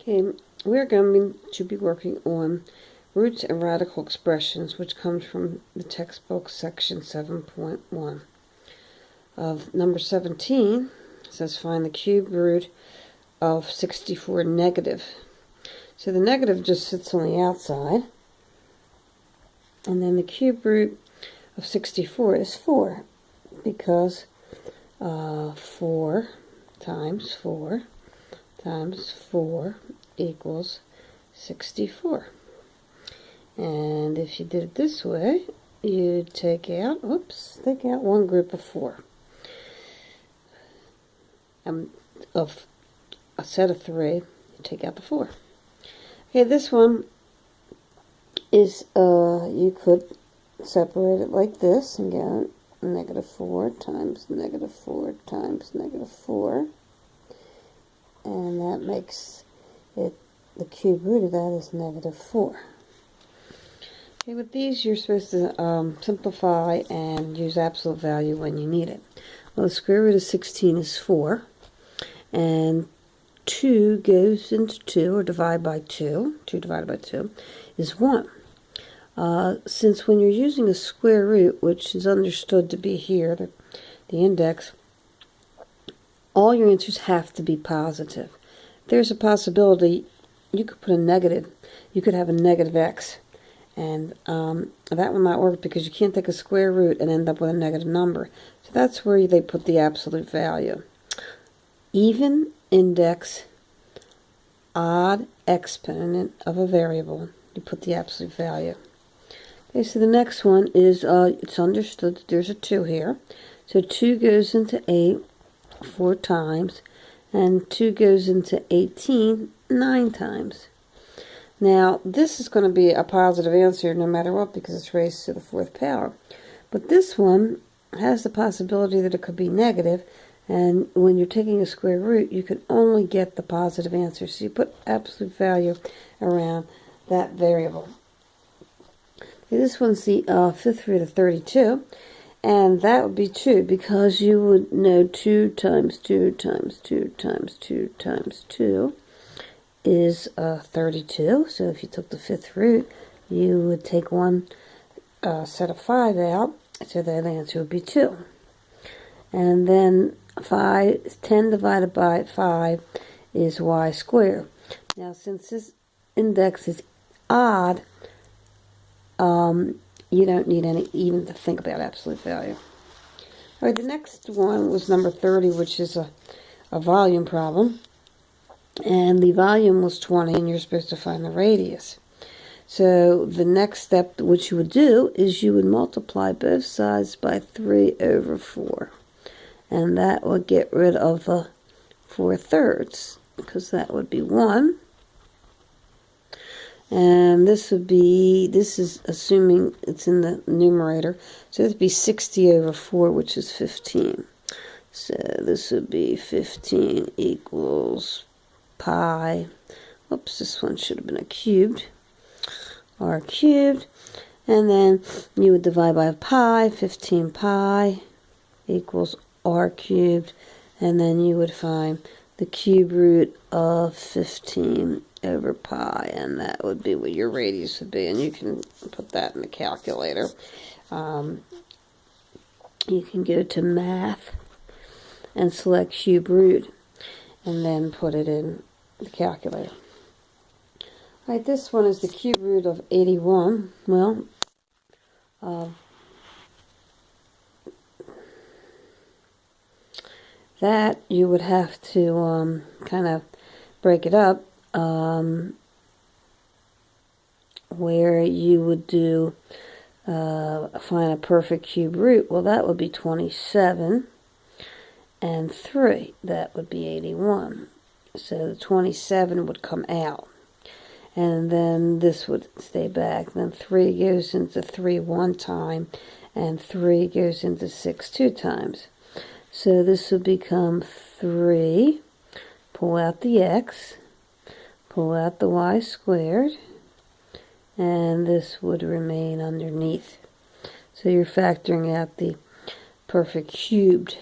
Okay, we're going to be working on roots and radical expressions, which comes from the textbook section 7.1. Of number 17, it says find the cube root of 64 negative. So the negative just sits on the outside, and then the cube root of 64 is 4, because 4 times 4 times 4 equals 64. And if you did it this way, you'd take out one group of 4. Of a set of 3, you take out the 4. Okay, this one is, you could separate it like this and get -4 times -4 times -4. And that makes it, the cube root of that is -4. Okay, with these you're supposed to simplify and use absolute value when you need it. Well, the square root of 16 is 4, and 2 goes into 2, or divide by 2. 2 divided by 2 is 1. Since when you're using a square root, which is understood to be here, the index, all your answers have to be positive. There's a possibility you could put a negative. You could have a negative x, and that will not work because you can't take a square root and end up with a negative number. So that's where they put the absolute value. Even index, odd exponent of a variable, you put the absolute value. Okay, so the next one is, it's understood that there's a 2 here. So 2 goes into 8 4 times, and 2 goes into 18 9 times. Now, this is going to be a positive answer no matter what, because it's raised to the 4th power. But this one has the possibility that it could be negative, and when you're taking a square root, you can only get the positive answer. So you put absolute value around that variable. Okay, this one's the 5th root of 32. And that would be 2, because you would know 2 times 2 times 2 times 2 times 2 is 32. So if you took the 5th root, you would take one set of 5 out, so that the answer would be 2. And then 10 divided by 5 is y squared. Now, since this index is odd, you don't need even to think about absolute value. All right, the next one was number 30, which is a volume problem. And the volume was 20, and you're supposed to find the radius. So the next step, which you would do, is you would multiply both sides by 3 over 4. And that would get rid of the 4/3, because that would be 1. And this is assuming it's in the numerator. So this would be 60 over 4, which is 15. So this would be 15 equals pi. Oops, this one should have been a cubed. R cubed. And then you would divide by pi. 15 pi equals r cubed. And then you would find the cube root of 15 over pi, and that would be what your radius would be, and you can put that in the calculator. You can go to math and select cube root, and then put it in the calculator. All right, this one is the cube root of 81. Well, that you would have to kind of break it up, where you would do find a perfect cube root. Well, that would be 27, and 3, that would be 81. So the 27 would come out, and then this would stay back. Then 3 goes into 3 one time, and 3 goes into 6 2 times. So this would become 3, pull out the x, pull out the y squared, and this would remain underneath. So you're factoring out the perfect cubed